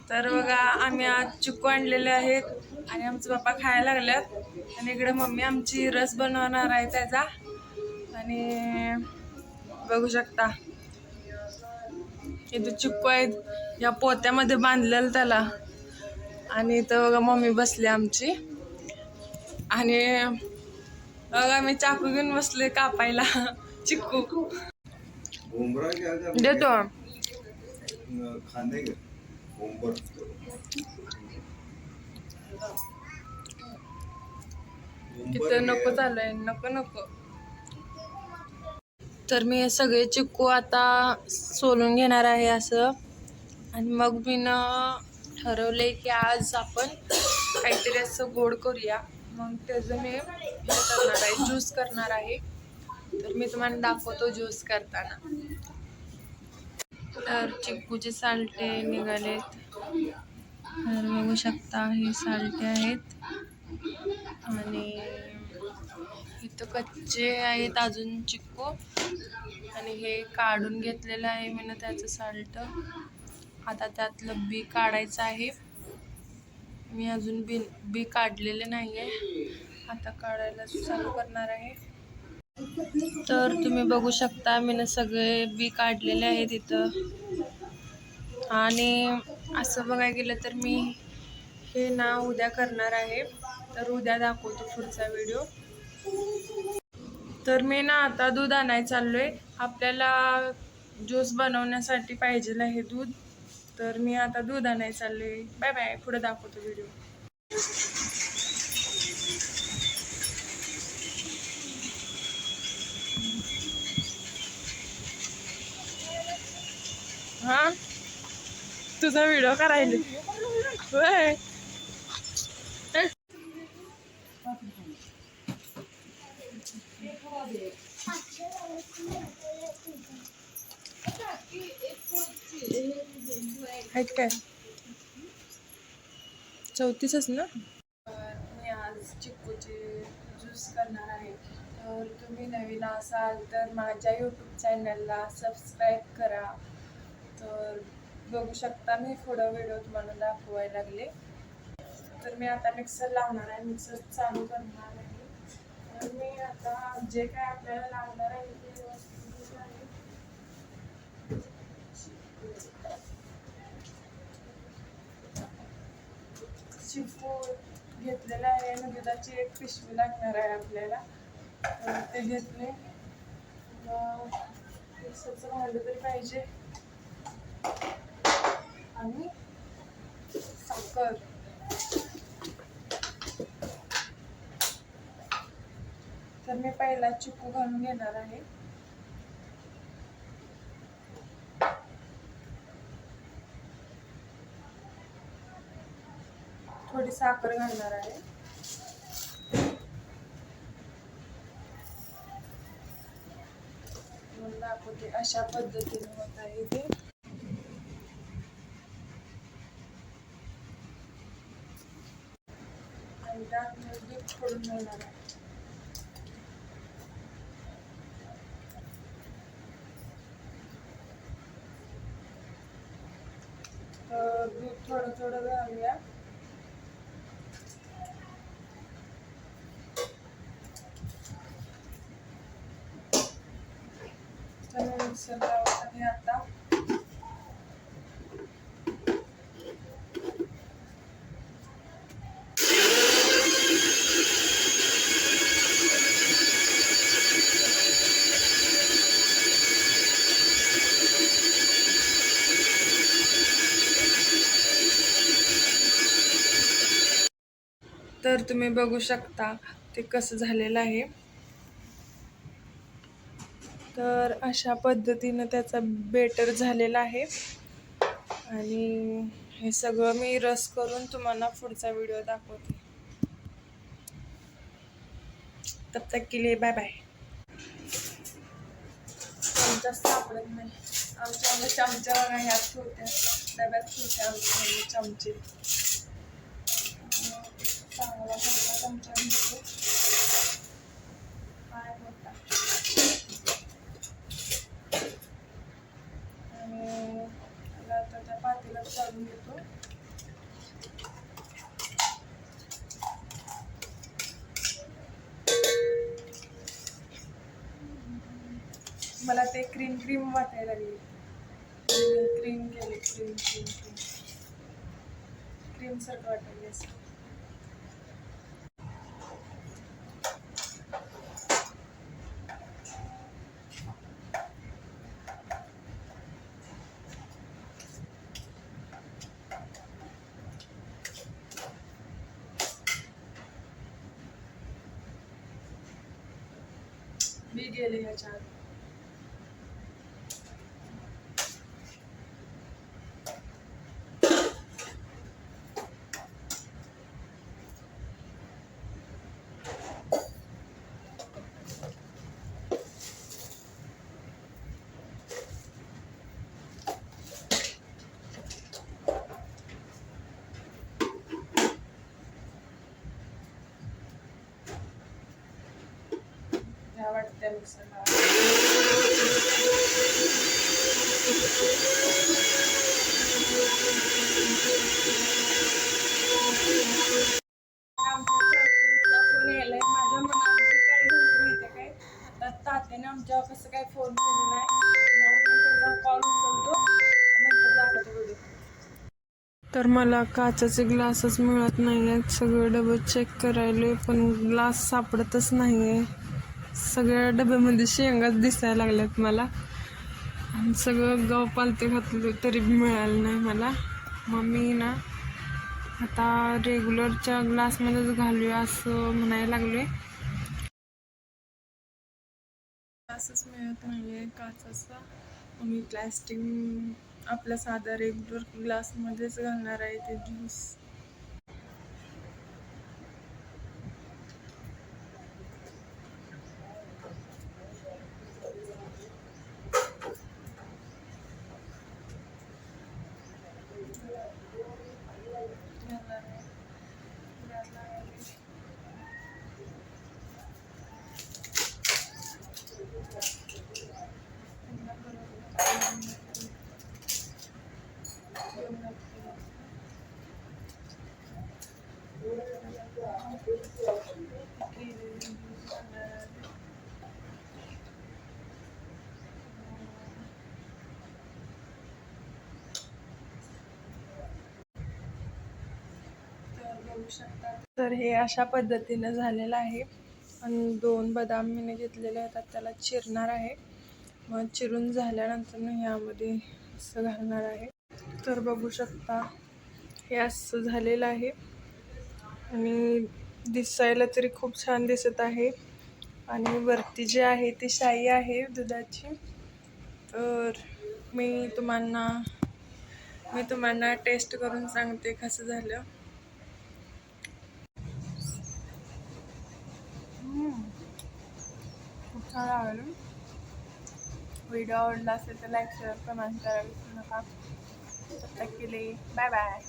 तर बघा आम्ही आज चिक्कू आणलेले आहेत आणि आमचे पप्पा खायला लागल्यात आणि इकडे मम्मी आमची रस बनवणार आहे त्याचा. आणि बघू शकता इथे चिक्कू आहेत या पोत्यामध्ये बांधलेलं त्याला. आणि इथं बघा मम्मी बसली आमची आणि बघा मी चाकू घेऊन बसले कापायला चिक्कू देतो. इथं नको चालू नको नको. तर मी हे सगळे चिक्कू आता सोलून घेणार आहे असं. आणि मग मी ठरवलंय की आज आपण काहीतरी असं गोड करूया. मग त्याचं मी हे करणार आहे, ज्यूस करणार आहे. तर मी तुम्हाला दाखवतो ज्यूस करताना. तर चिक्कूचे सालटे निघालेत. तर बघू शकता हे सालटे आहेत आणि इथं कच्चे आहेत अजून चिक्कू. आणि हे काढून घेतलेलं आहे मी त्याचं साल्ट. आता त्यातलं बी काढायचं आहे. मी अजून बी काढलेले नाहीये, आता काढायला चालू करणार आहे. तर तुम्ही बघू शकता मी सगळे बी काढलेले आहेत इथं. आणि असं बघायला गेलं तर मी हे उद्या करणार आहे. तर उद्या दाखवतो पुढचा व्हिडिओ. तर मी आता दूध आणायला चाललोय. आपल्याला ज्यूस बनवण्यासाठी पाहिजे आहे दूध. तर मी आता दूध आणायला चाललोय. बाय बाय, पुढे दाखवतो व्हिडिओ. हा तुझा व्हिडिओ करायला होय. आहेत काय 34च ना. मी आज चिक्कूचे ज्यूस करणार आहे. तर तुम्ही नवीन असाल तर माझ्या यूट्यूब चॅनलला सबस्क्राईब करा. तर बघू शकता मी पुढं व्हिडिओ तुम्हाला दाखवायला लागले. तर मी आता मिक्सर लावणार आहे, मिक्सर चालू करणार आहे. तर मी आता जे काय आपल्याला लागणार आहे ते वस्तू आहे. चिक्कू घेतलेला आहे आणि दुधाची एक पिशवी लागणार आहे आपल्याला. तर ते घेतले. मिक्सरचं भांडं तरी पाहिजे आणि साखर. तर मी पहिला चिक्कू घालून घेणार आहे. थोडी साखर घालणार आहे. मग दाखवते अशा पद्धतीने होत आहे ते. आणि त्यात दूध फोडून घालणार आहे. तर दूध थोडं थोडं घालूया. तर मिक्सर लावत आहे आता. तर तुम्ही बघू शकता ते कसं झालेलं आहे. तर अशा पद्धतीनं त्याचा बेटर झालेला आहे. आणि हे सगळं मी रस करून तुम्हाला पुढचा व्हिडिओ दाखवते. तब तक के लिए बाय बाय. चमचा सापडत नाही आमच्या चमचा बघा ह्यात ठेवत्या डब्यात ठेवत्या आमच्या चमचे. चांगला मोठा चमचा घेतो काय मोठा. आणि आता त्या पातेल्यात काढून घेतो. मला ते क्रीम क्रीम वाटायला लागली. क्रीम केले, क्रीम क्रीम क्रीम क्रीम सारखं वाटायला असं. मी गेले ह्याच्या आत. ह्या वाटत्या मिक्सरला. फोन यायलाय. माझ्या मनात काय झालं माहिती काय, आता तात्याने आमच्या कसं काय फोन केला नाही, मग मी त्याचा कॉल उचलतो नंतर दाखवतो व्हिडिओ. तर मला काचेचे ग्लासच मिळत नाही आहेत. सगळे डबे चेक करायले पण ग्लास सापडतच नाही आहे. सगळ्या डब्यामध्ये शेंगाच दिसायला लागल्यात मला. आणि सगळं गाव पालते घातलं तरी मिळालं नाही मला. मग मी ना आता रेग्युलरच्या ग्लासमध्येच घालूया असं म्हणायला लागले. ग्लासच मिळत नाही आहे काचेचा. मी प्लॅस्टिक आपल्या साधा रेग्युलर ग्लासमध्येच घालणार आहे ते ज्यूस. तर हे अशा पद्धतीने झालेलं आहे. आणि 2 बदाम मी घेतलेले आहेत, त्याला चिरणार आहे. मग चिरून झाल्यानंतर मी यामध्ये असं घालणार आहे. तर बघू शकता हे असं झालेलं आहे आणि दिसायला तरी खूप छान दिसत आहे. आणि वरती जी आहे ती शाई आहे दुधाची. तर मी तुम्हाला टेस्ट करून सांगते कसं झालं. खूप छान आवडलं. व्हिडिओ आवडला असेल तर लाईक शेअर कमेंट करायला विसरू नका. Bye bye.